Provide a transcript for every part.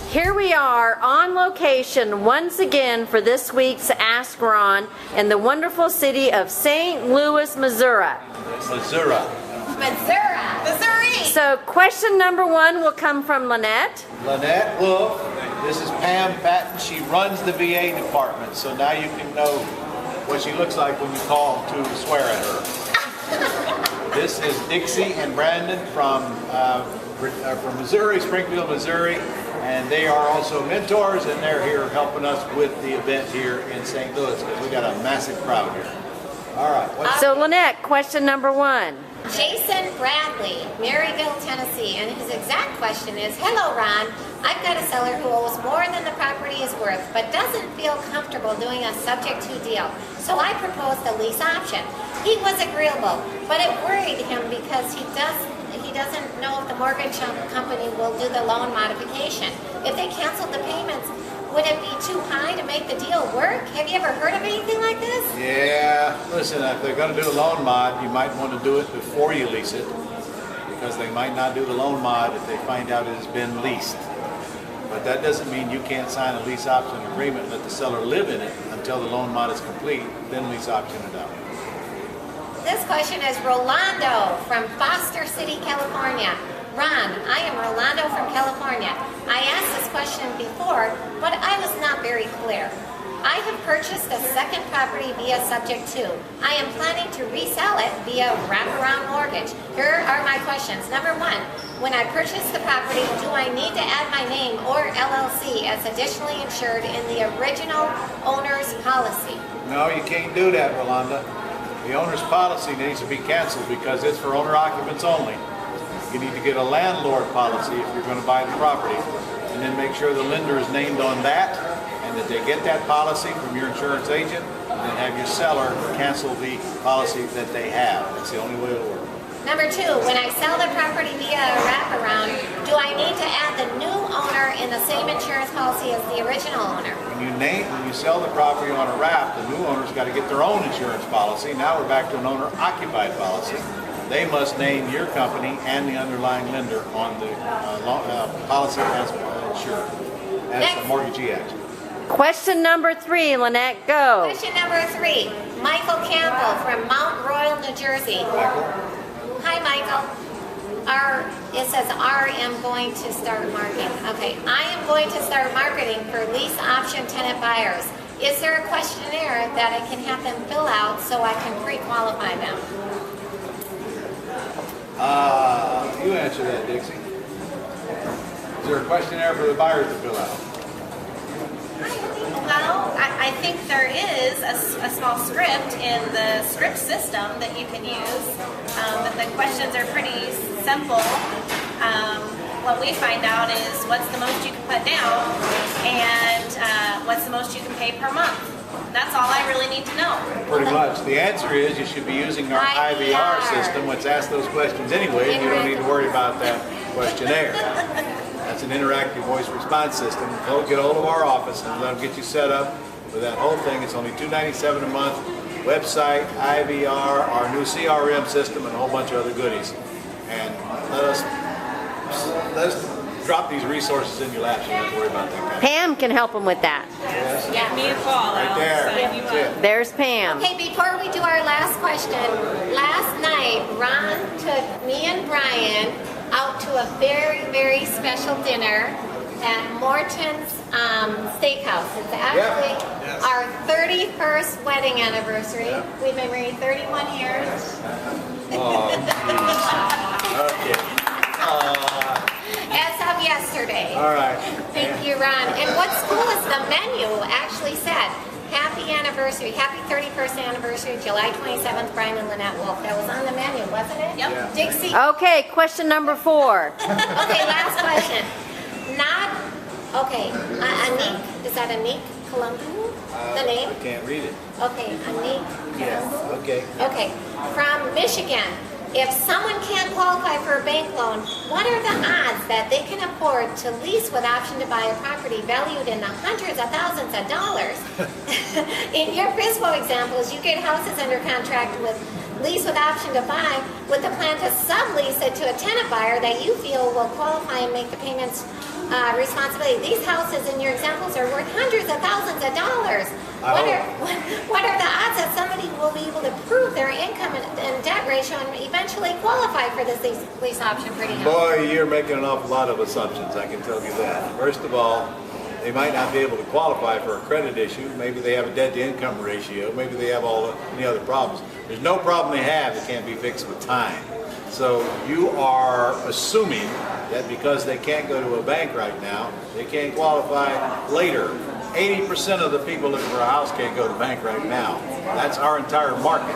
Here we are on location once again for this week's Ask Ron in the wonderful city of St. Louis, Missouri. Missouri. So question number 1 will come from Lynette. Lynette Wolf. This is Pam Patton. She runs the VA department, so now you can know what she looks like when you call to swear at her. This is Dixie and Brandon from Missouri, Springfield, Missouri, and they are also mentors, and they're here helping us with the event here in St. Louis because we got a massive crowd here. All right. So Lynette, question number 1. Jason Bradley, Maryville, Tennessee, and his exact question is, hello Ron, I've got a seller who owes more than the property is worth, but doesn't feel comfortable doing a subject to deal. So I proposed a lease option. He was agreeable, but it worried him because he doesn't know if the mortgage company will do the loan modification. If they canceled the payments, would it be too high to make the deal work? Have you ever heard of anything like this? Yeah, listen, if they're going to do a loan mod, you might want to do it before you lease it because they might not do the loan mod if they find out it has been leased. But that doesn't mean you can't sign a lease option agreement and let the seller live in it until the loan mod is complete, then lease option it out. This question is Rolando from Foster City, California. Ron, I am Rolando from California. I asked this question before, but I was not very clear. I have purchased a second property via subject to. I am planning to resell it via wraparound mortgage. Here are my questions. Number 1, when I purchase the property, do I need to add my name or LLC as additionally insured in the original owner's policy? No, you can't do that, Rolanda. The owner's policy needs to be canceled because it's for owner occupants only. You need to get a landlord policy if you're going to buy the property, and then make sure the lender is named on that, and that they get that policy from your insurance agent, and then have your seller cancel the policy that they have. That's the only way it'll work. Number 2, when I sell the property via a wraparound, do I need to add the new owner in the same insurance policy as the original owner? When you sell the property on a wrap, the new owner's got to get their own insurance policy. Now we're back to an owner-occupied policy. They must name your company and the underlying lender on the policy as insured, as the mortgagee act. Question number 3, Lynette, go. Question number 3, Michael Campbell from Mount Royal, New Jersey. Michael? Hi, Michael. It says I am going to start marketing. Okay, I am going to start marketing for lease option tenant buyers. Is there a questionnaire that I can have them fill out so I can pre-qualify them? You answer that, Dixie. Is there a questionnaire for the buyers to fill out? Well, I think there is a small script in the script system that you can use, but the questions are pretty simple. What we find out is what's the most you can put down and what's the most you can pay per month. That's all I really need to know. Pretty much. The answer is you should be using our IVR system, which asks those questions anyway, and you don't need to worry about that questionnaire. That's an interactive voice response system. Go get a hold of our office and let them get you set up with that whole thing. It's only $297 a month. Website, IVR, our new CRM system, and a whole bunch of other goodies. And let us drop these resources in your lap. So you don't have to worry about that kind of Pam can help them with that. Yes. Give me a call. Right there. I'll sign you up. There's Pam. Okay, before we do our last question, last night Ron took me and Brian out to a very, very special dinner at Morton's Steakhouse. It's actually our 31st wedding anniversary. We've been married 31 years. Oh, okay. As of yesterday. All right. Thank you, Ron. And what's cool is the menu actually said, happy anniversary, happy 31st anniversary, July 27th, Brian and Lynette Wolf. That was on the menu, wasn't it? Yep. Yeah. Dixie? Okay, question number 4. Okay, last question. Anik, is that Anik Colombo? The name? I can't read it. Okay, Anik Yes. Colombo? Okay. Okay, from Michigan. if someone can't qualify for a bank loan, what are the odds that they can afford to lease with option to buy a property valued in the hundreds of thousands of dollars? In your FISBO examples, you get houses under contract with lease with option to buy with the plan to sublease it to a tenant buyer that you feel will qualify and make the payments responsibility. These houses in your examples are worth hundreds of thousands of dollars. What are the odds that somebody will be able to prove their income and debt ratio and eventually qualify for this lease option pretty high? Boy, you're making an awful lot of assumptions, I can tell you that. First of all, they might not be able to qualify for a credit issue. Maybe they have a debt-to-income ratio. Maybe they have any other problems. There's no problem they have that can't be fixed with time. So you are assuming that because they can't go to a bank right now, they can't qualify later. 80% of the people looking for a house can't go to a bank right now. That's our entire market.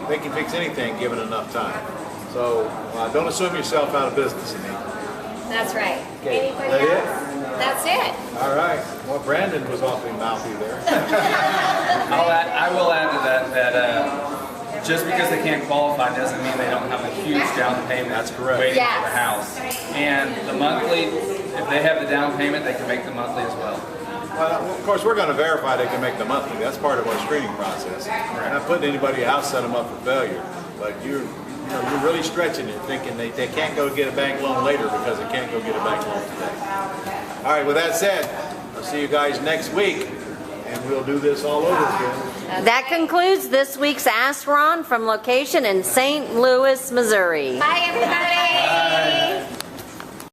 They can fix anything given enough time. So don't assume yourself out of business, Anita. That's right. Okay. Anybody That else? That's it. All right. Well, Brandon was awfully mouthy there. I will add to that just because they can't qualify doesn't mean they don't have a huge down payment. That's correct. Waiting Yes. for the house. And the monthly, if they have the down payment, they can make the monthly as well. Well, of course, we're going to verify they can make the monthly. That's part of our screening process. We're not putting anybody out, set them up for failure. But you're really stretching it, thinking they can't go get a bank loan later because they can't go get a bank loan today. All right, with that said, I'll see you guys next week, and we'll do this all over again. That concludes this week's Ask Ron from location in St. Louis, Missouri. Bye, everybody. Bye.